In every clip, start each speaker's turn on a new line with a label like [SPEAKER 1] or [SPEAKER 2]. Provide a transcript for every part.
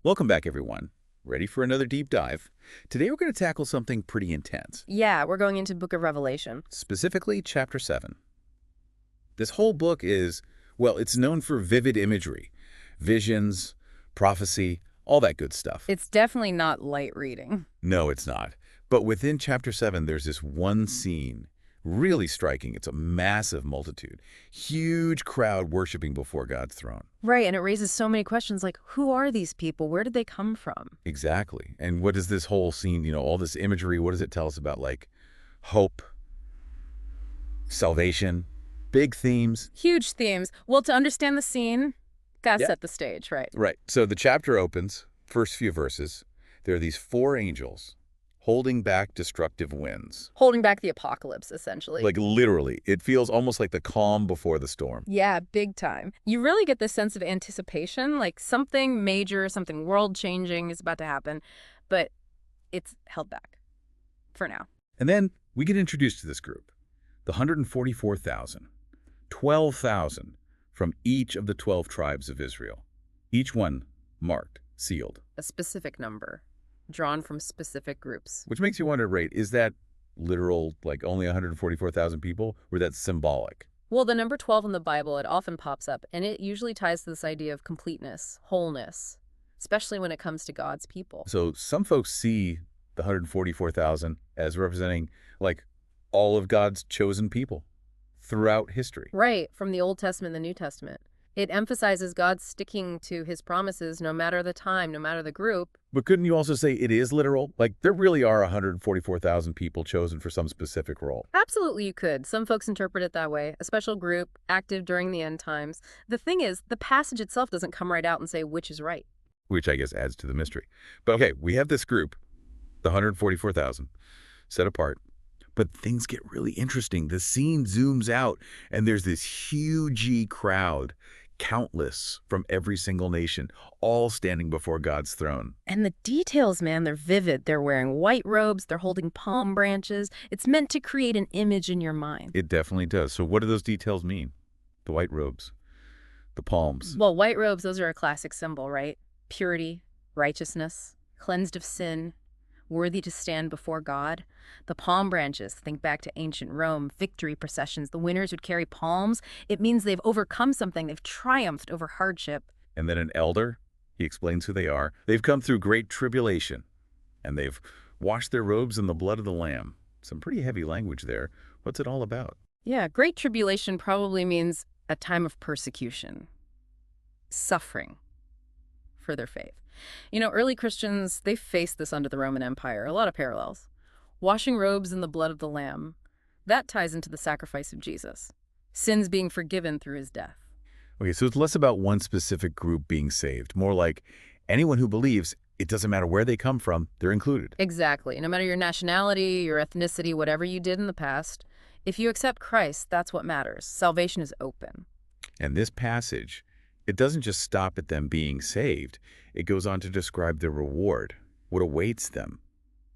[SPEAKER 1] Welcome back, everyone. Ready for another deep dive? Today we're going to tackle something pretty intense,
[SPEAKER 2] Yeah, we're going into Book of Revelation.
[SPEAKER 1] specifically Chapter 7. This whole book is, well, it's known for vivid imagery, visions, prophecy, all that good stuff.
[SPEAKER 2] It's definitely not light reading.
[SPEAKER 1] No, it's not. But within Chapter 7, there's this one scene, really striking. It's a massive multitude, huge crowd worshiping before God's throne.
[SPEAKER 2] Right, and it raises so many questions like, who are these people? Where did they come from?
[SPEAKER 1] Exactly. And what does this whole scene, all this imagery, what does it tell us about, like, hope, salvation, big themes?
[SPEAKER 2] Huge themes. Well, to understand the scene, gotta
[SPEAKER 1] Yeah.
[SPEAKER 2] set the stage, right?
[SPEAKER 1] Right. So the chapter opens, first few verses. There are these four angels holding back destructive winds.
[SPEAKER 2] Holding back the apocalypse, essentially.
[SPEAKER 1] Like, literally. It feels almost like the calm before the storm.
[SPEAKER 2] Yeah, big time. You really get this sense of anticipation, like something major, something world-changing is about to happen, but it's held back for now.
[SPEAKER 1] And then we get introduced to this group, the 144,000, 12,000 from each of the 12 tribes of Israel. Each one marked, sealed.
[SPEAKER 2] A specific number, drawn from specific groups.
[SPEAKER 1] Which makes you wonder, right, is that literal, like only 144,000 people, or that's symbolic?
[SPEAKER 2] Well, the number 12 in the Bible, it often pops up, and it usually ties to this idea of completeness, wholeness, especially when it comes to God's people.
[SPEAKER 1] So some folks see the 144,000 as representing, like, all of God's chosen people throughout history.
[SPEAKER 2] Right, from the Old Testament and the New Testament. It emphasizes God sticking to his promises no matter the time, no matter the group.
[SPEAKER 1] But couldn't you also say it is literal? Like, there really are 144,000 people chosen for some specific role.
[SPEAKER 2] Absolutely, you could. Some folks interpret it that way. A special group, active during the end times. The thing is, the passage itself doesn't come right out and say which is right.
[SPEAKER 1] Which I guess adds to the mystery. But okay, we have this group, the 144,000, set apart. But things get really interesting. The scene zooms out, and there's this huge crowd, countless from every single nation, all standing before God's throne.
[SPEAKER 2] And the details, man, they're vivid. They're wearing white robes. They're holding palm branches. It's meant to create an image in your mind.
[SPEAKER 1] It definitely does. So what do those details mean? The white robes, the palms.
[SPEAKER 2] Well, white robes, those are a classic symbol, right? Purity, righteousness, cleansed of sin, worthy to stand before God. The palm branches, think back to ancient Rome, victory processions. The winners would carry palms. It means they've overcome something. They've triumphed over hardship.
[SPEAKER 1] And then an elder, he explains who they are. They've come through great tribulation, and they've washed their robes in the blood of the Lamb. Some pretty heavy language there. What's it all about?
[SPEAKER 2] Yeah, great tribulation probably means a time of persecution, suffering for their faith. You know, early Christians, they faced this under the Roman Empire, a lot of parallels. Washing robes in the blood of the Lamb, that ties into the sacrifice of Jesus, sins being forgiven through his death.
[SPEAKER 1] Okay, so it's less about one specific group being saved, more like anyone who believes, it doesn't matter where they come from, they're included.
[SPEAKER 2] Exactly. No matter your nationality, your ethnicity, whatever you did in the past, if you accept Christ, that's what matters. Salvation is open.
[SPEAKER 1] And this passage, it doesn't just stop at them being saved. It goes on to describe their reward, what awaits them.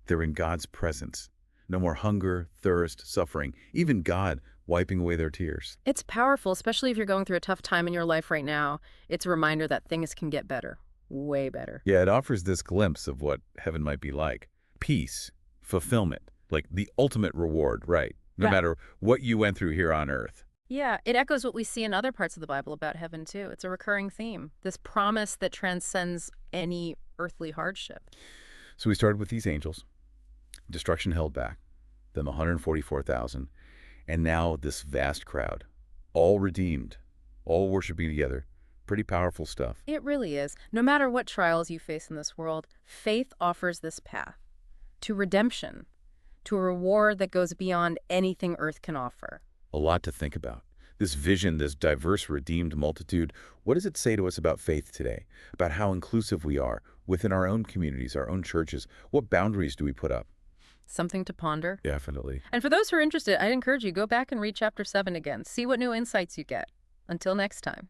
[SPEAKER 1] They're in God's presence. No more hunger, thirst, suffering, even God wiping away their tears.
[SPEAKER 2] It's powerful, especially if you're going through a tough time in your life right now. It's a reminder that things can get better, way better.
[SPEAKER 1] Yeah, it offers this glimpse of what heaven might be like. Peace, fulfillment, like the ultimate reward, right? No
[SPEAKER 2] Right.
[SPEAKER 1] matter what you went through here on earth.
[SPEAKER 2] Yeah, it echoes what we see in other parts of the Bible about heaven, too. It's a recurring theme, this promise that transcends any earthly hardship.
[SPEAKER 1] So we started with these angels, destruction held back, then the 144,000, and now this vast crowd, all redeemed, all worshiping together. Pretty powerful stuff.
[SPEAKER 2] It really is. No matter what trials you face in this world, faith offers this path to redemption, to a reward that goes beyond anything earth can offer.
[SPEAKER 1] A lot to think about. This vision, this diverse, redeemed multitude, what does it say to us about faith today? About how inclusive we are within our own communities, our own churches? What boundaries do we put up?
[SPEAKER 2] Something to ponder.
[SPEAKER 1] Definitely.
[SPEAKER 2] And for those who are interested, I'd encourage you, go back and read Chapter 7 again. See what new insights you get. Until next time.